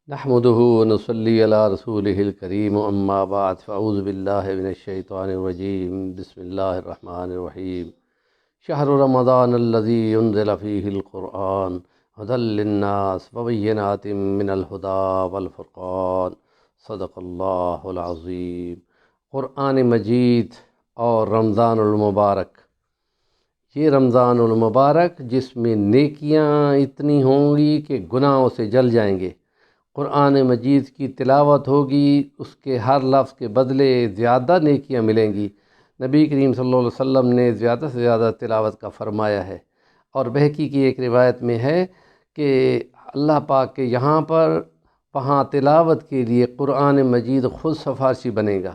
نحمده ونصلي على رسوله الكريم اما بعد فاعوذ بالله من الشيطان الرجيم بسم الله الرحمن الرحيم شهر رمضان الذي ينزل فيه القرآن هدى للناس وبينات من الهدى والفرقان صدق اللہ العظیم۔ قرآن مجید اور رمضان المبارک، یہ رمضان المبارک جس میں نیکیاں اتنی ہوں گی کہ گناہوں سے جل جائیں گے۔ قرآن مجید کی تلاوت ہوگی، اس کے ہر لفظ کے بدلے زیادہ نیکیاں ملیں گی۔ نبی کریم صلی اللہ علیہ وسلم نے زیادہ سے زیادہ تلاوت کا فرمایا ہے، اور بہقی کی ایک روایت میں ہے کہ اللہ پاک کے یہاں پر وہاں تلاوت کے لیے قرآن مجید خود سفارشی بنے گا۔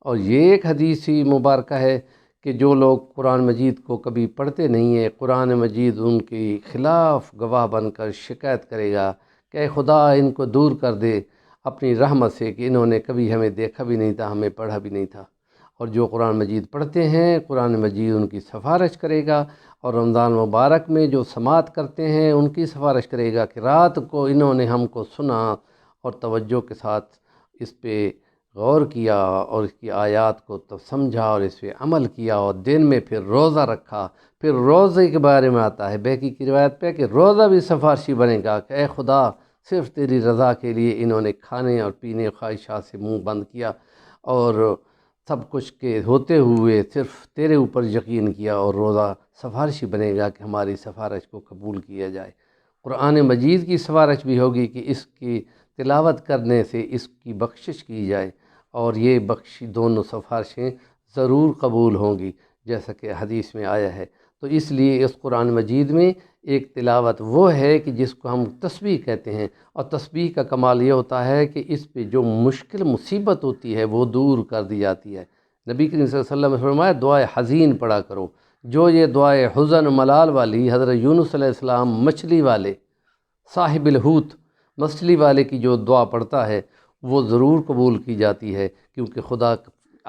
اور یہ ایک حدیثی مبارکہ ہے کہ جو لوگ قرآن مجید کو کبھی پڑھتے نہیں ہیں، قرآن مجید ان کے خلاف گواہ بن کر شکایت کرے گا کہ اے خدا ان کو دور کر دے اپنی رحمت سے، کہ انہوں نے کبھی ہمیں دیکھا بھی نہیں تھا، ہمیں پڑھا بھی نہیں تھا۔ اور جو قرآن مجید پڑھتے ہیں، قرآن مجید ان کی سفارش کرے گا، اور رمضان مبارک میں جو سماعت کرتے ہیں ان کی سفارش کرے گا کہ رات کو انہوں نے ہم کو سنا اور توجہ کے ساتھ اس پہ غور کیا اور اس کی آیات کو تو سمجھا اور اس پہ عمل کیا، اور دن میں پھر روزہ رکھا۔ پھر روزے کے بارے میں آتا ہے بہقی کی روایت پہ کہ روزہ بھی سفارشی بنے گا کہ اے خدا صرف تیری رضا کے لیے انہوں نے کھانے اور پینے خواہشات سے منہ بند کیا، اور سب کچھ کے ہوتے ہوئے صرف تیرے اوپر یقین کیا، اور روزہ سفارشی بنے گا کہ ہماری سفارش کو قبول کیا جائے۔ قرآن مجید کی سفارش بھی ہوگی کہ اس کی تلاوت کرنے سے اس کی بخشش کی جائے، اور یہ دونوں سفارشیں ضرور قبول ہوں گی جیسا کہ حدیث میں آیا ہے۔ تو اس لیے اس قرآن مجید میں ایک تلاوت وہ ہے کہ جس کو ہم تسبیح کہتے ہیں، اور تسبیح کا کمال یہ ہوتا ہے کہ اس پہ جو مشکل مصیبت ہوتی ہے وہ دور کر دی جاتی ہے۔ نبی کریم صلی اللہ علیہ وسلم نے فرمایا دعائے حزین پڑھا کرو۔ جو یہ دعائے حزن ملال والی، حضرت یونس علیہ السلام مچھلی والے، صاحب الحوت مچھلی والے کی جو دعا پڑھتا ہے وہ ضرور قبول کی جاتی ہے، کیونکہ خدا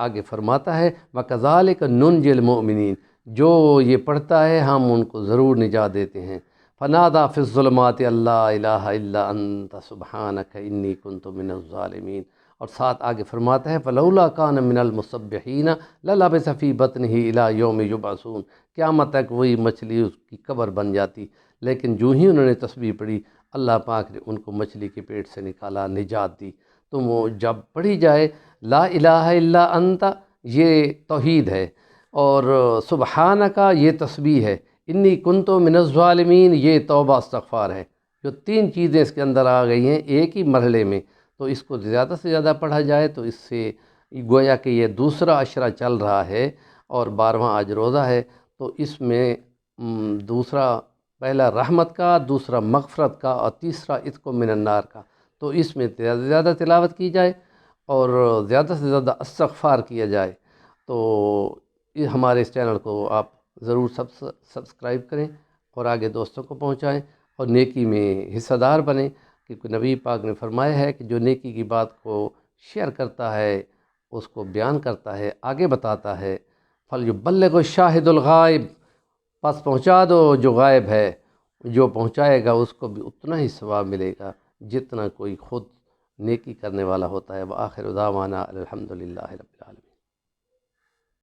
آگے فرماتا ہے وَكَذَلِكَ نُنْجِي الْمُؤْمِنِينَ، جو یہ پڑھتا ہے ہم ان کو ضرور نجات دیتے ہیں۔ فَنَادَى فِي الظُّلُمَاتِ اللَّا إِلَٰهَ إِلَّا أَنْتَ سُبْحَانَكَ إِنِّي كُنْتُ مِنَ الظَّالِمِينَ، اور ساتھ آگے فرماتا ہے فَلَوْلَا كَانَ مِنَ الْمُسَبِّحِينَ لَلَبِثَ فِي بَطْنِهِ إِلَىٰ يَوْمِ يُبْعَثُونَ، قیامت تک وہی مچھلی اس کی قبر بن جاتی، لیکن جو ہی انہوں نے تسبیح پڑھی اللہ پاک نے ان کو مچھلی کے پیٹ سے نکالا، نجات دی۔ تو وہ جب پڑھی جائے لا الہ الا انت یہ توحید ہے، اور سبحانکا یہ تسبیح ہے، انی کنتو من الظالمین یہ توبہ استغفار ہے۔ جو تین چیزیں اس کے اندر آ گئی ہیں ایک ہی مرحلے میں، تو اس کو زیادہ سے زیادہ پڑھا جائے تو اس سے گویا کہ یہ دوسرا عشرہ چل رہا ہے اور 12واں آج روزہ ہے، تو اس میں دوسرا پہلا رحمت کا، دوسرا مغفرت کا، اور تیسرا عتق من النار کا۔ تو اس میں زیادہ سے زیادہ تلاوت کی جائے اور زیادہ سے زیادہ استغفار کیا جائے۔ تو یہ ہمارے اس چینل کو آپ ضرور سبسکرائب کریں اور آگے دوستوں کو پہنچائیں اور نیکی میں حصہ دار بنیں، کیونکہ نبی پاک نے فرمایا ہے کہ جو نیکی کی بات کو شیئر کرتا ہے، اس کو بیان کرتا ہے، آگے بتاتا ہے، فَلْيُبَلِّغُ الشَّاهِدُ الْغَائِبُ، پس پہنچا دو جو غائب ہے، جو پہنچائے گا اس کو بھی اتنا ہی ثواب ملے گا جتنا کوئی خود نیکی کرنے والا ہوتا ہے۔ وآخر دعوانا الحمدللہ رب العالمین۔